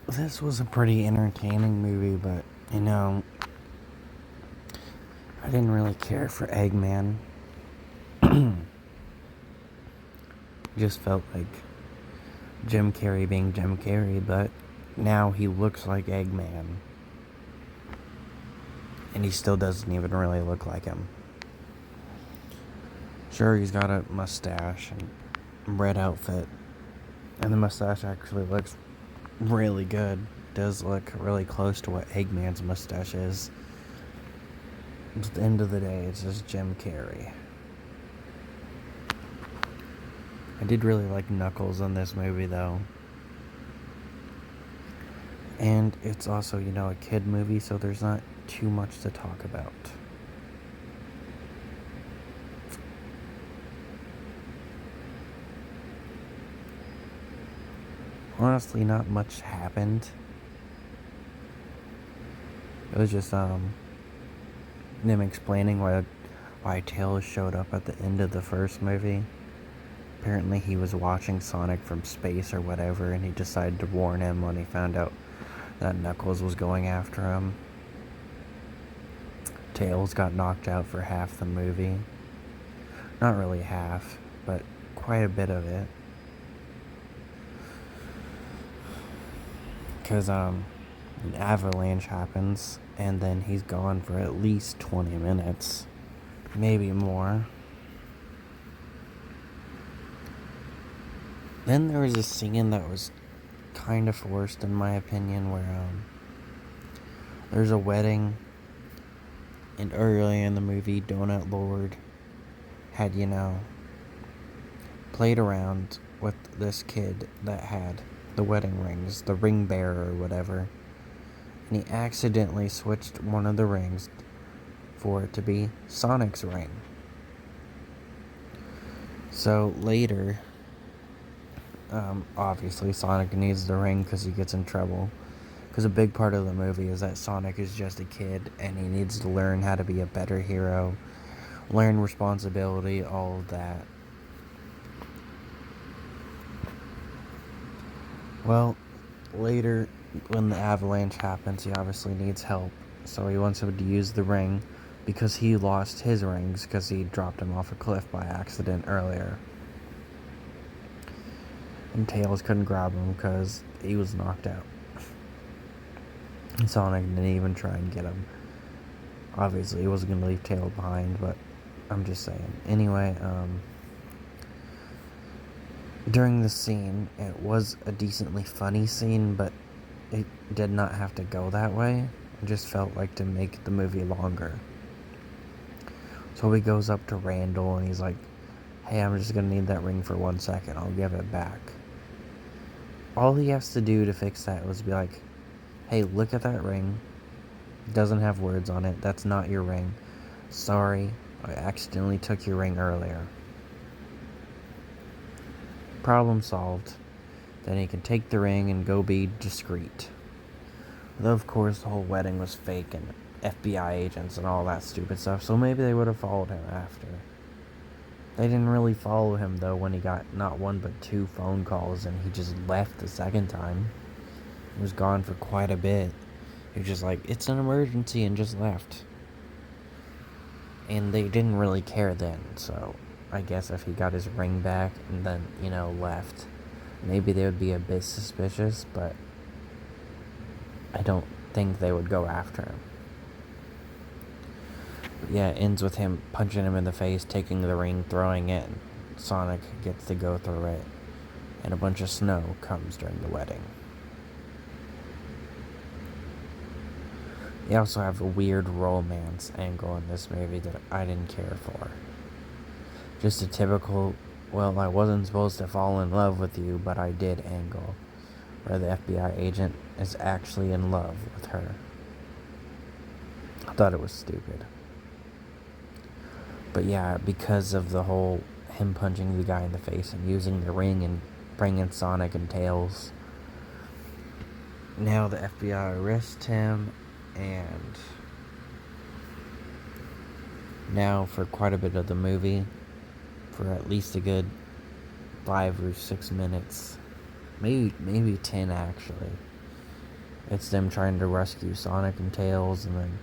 this was a pretty entertaining movie, but, I didn't really care for Eggman. Just felt like Jim Carrey being Jim Carrey, but now he looks like Eggman. And he still doesn't even really look like him. Sure, he's got a mustache and red outfit. And the mustache actually looks really good. Does look really close to what Eggman's mustache is. At the end of the day, it's just Jim Carrey. I did really like Knuckles in this movie, though. And it's also, a kid movie, so there's not too much to talk about. Honestly, not much happened. It was just, them explaining why Tails showed up at the end of the first movie. Apparently he was watching Sonic from space or whatever, and he decided to warn him when he found out that Knuckles was going after him. Tails got knocked out for half the movie. Not really half, but quite a bit of it. Because, an avalanche happens, and then he's gone for at least 20 minutes. Maybe more. Then there was a scene that was kind of forced, in my opinion, where, there's a wedding, and early in the movie, Donut Lord had, played around with this kid that had the wedding rings, the ring bearer or whatever, and he accidentally switched one of the rings for it to be Sonic's ring. So later, obviously Sonic needs the ring because he gets in trouble. Because a big part of the movie is that Sonic is just a kid and he needs to learn how to be a better hero, learn responsibility, all of that. Well, later, when the avalanche happens, he obviously needs help. So he wants him to use the ring because he lost his rings because he dropped him off a cliff by accident earlier. And Tails couldn't grab him because he was knocked out. And Sonic didn't even try and get him. Obviously, he wasn't going to leave Tails behind, but I'm just saying. Anyway, during the scene, it was a decently funny scene, but it did not have to go that way. It just felt like to make the movie longer. So he goes up to Randall and he's like, hey, I'm just going to need that ring for 1 second. I'll give it back. All he has to do to fix that was be like, hey, look at that ring. It doesn't have words on it. That's not your ring. Sorry, I accidentally took your ring earlier. Problem solved. Then he can take the ring and go be discreet. Though, of course, the whole wedding was fake and FBI agents and all that stupid stuff, so maybe they would have followed him after. They didn't really follow him, though, when he got not one but 2 phone calls and he just left the second time. He was gone for quite a bit. He was just like, it's an emergency, and just left. And they didn't really care then, so I guess if he got his ring back and then, left, maybe they would be a bit suspicious, but I don't think they would go after him. But yeah, it ends with him punching him in the face, taking the ring, throwing it, and Sonic gets to go through it, and a bunch of snow comes during the wedding. They also have a weird romance angle in this movie that I didn't care for. Just a typical, well, I wasn't supposed to fall in love with you, but I did angle, where the FBI agent is actually in love with her. I thought it was stupid. But yeah, because of the whole him punching the guy in the face and using the ring and bringing Sonic and Tails, now the FBI arrests him, and now for quite a bit of the movie, for at least a good 5 or 6 minutes, maybe 10 actually, It's them trying to rescue Sonic and Tails and then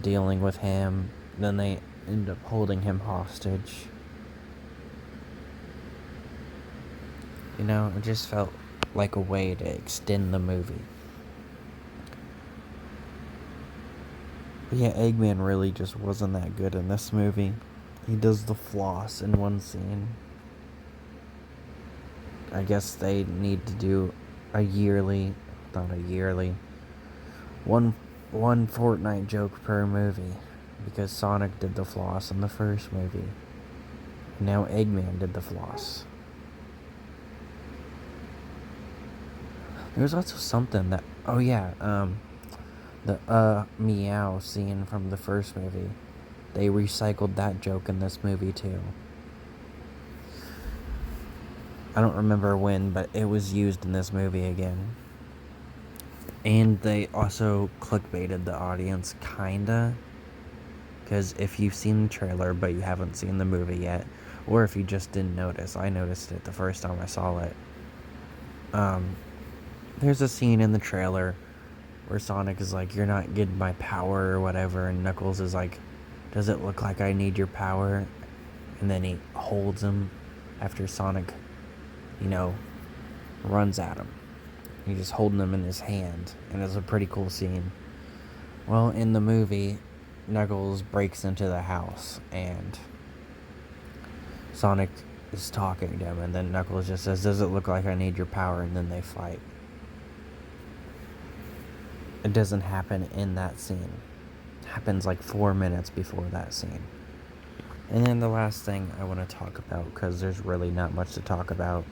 dealing with him. Then they end up holding him hostage. You know, it just felt like a way to extend the movie. But yeah, Eggman really just wasn't that good in this movie. He does the floss in one scene. I guess they need to do one Fortnite joke per movie, because Sonic did the floss in the first movie. Now Eggman did the floss. There was also something that, the meow scene from the first movie. They recycled that joke in this movie too. I don't remember when, but it was used in this movie again. And they also clickbaited the audience, kinda. Because if you've seen the trailer but you haven't seen the movie yet, or if you just didn't notice, I noticed it the first time I saw it. There's a scene in the trailer where Sonic is like, "You're not getting my power," or whatever, and Knuckles is like, "Does it look like I need your power?" And then he holds him after Sonic, runs at him. He's just holding him in his hand, and it's a pretty cool scene. Well, in the movie, Knuckles breaks into the house, and Sonic is talking to him, and then Knuckles just says, "Does it look like I need your power?" And then they fight. It doesn't happen in that scene. It happens like 4 minutes before that scene. And then the last thing I want to talk about, because there's really not much to talk about,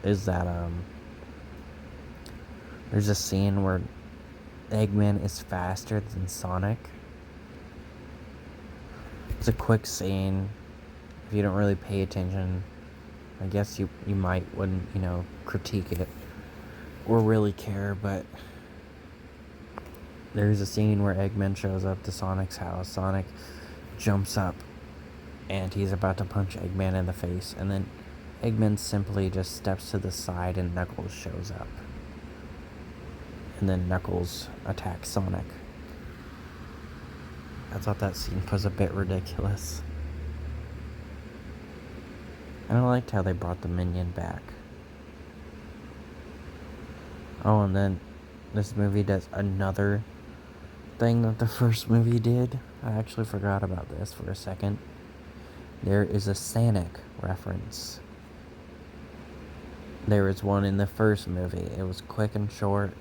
is that there's a scene where Eggman is faster than Sonic. It's a quick scene. If you don't really pay attention, I guess you wouldn't, critique it or really care, but there's a scene where Eggman shows up to Sonic's house. Sonic jumps up and he's about to punch Eggman in the face, and then Eggman simply just steps to the side and Knuckles shows up. And then Knuckles attacks Sonic. I thought that scene was a bit ridiculous. And I liked how they brought the minion back. Oh, and then this movie does another thing that the first movie did. I actually forgot about this for a second. There is a Sonic reference. There was one in the first movie. It was quick and short.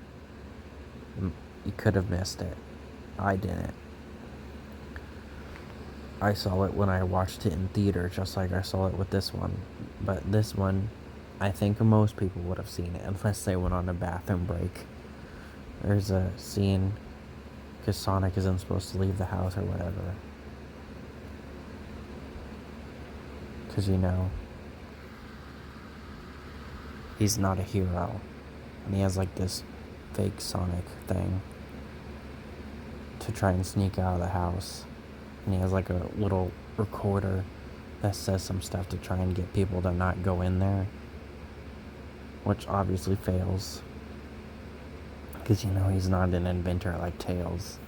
You could have missed it. I didn't. I saw it when I watched it in theater, just like I saw it with this one. But this one, I think most people would have seen it, unless they went on a bathroom break. There's a scene, because Sonic isn't supposed to leave the house or whatever. Because, he's not a hero. And he has, like, this fake Sonic thing to try and sneak out of the house. And he has, like, a little recorder that says some stuff to try and get people to not go in there, which obviously fails, because he's not an inventor like Tails.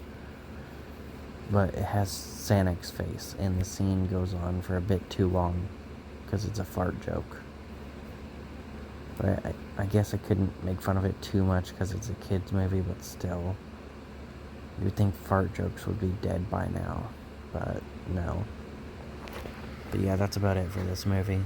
But it has Sonic's face, and the scene goes on for a bit too long because it's a fart joke. But I guess I couldn't make fun of it too much because it's a kids movie, but still, you'd think fart jokes would be dead by now, but no. But yeah, that's about it for this movie.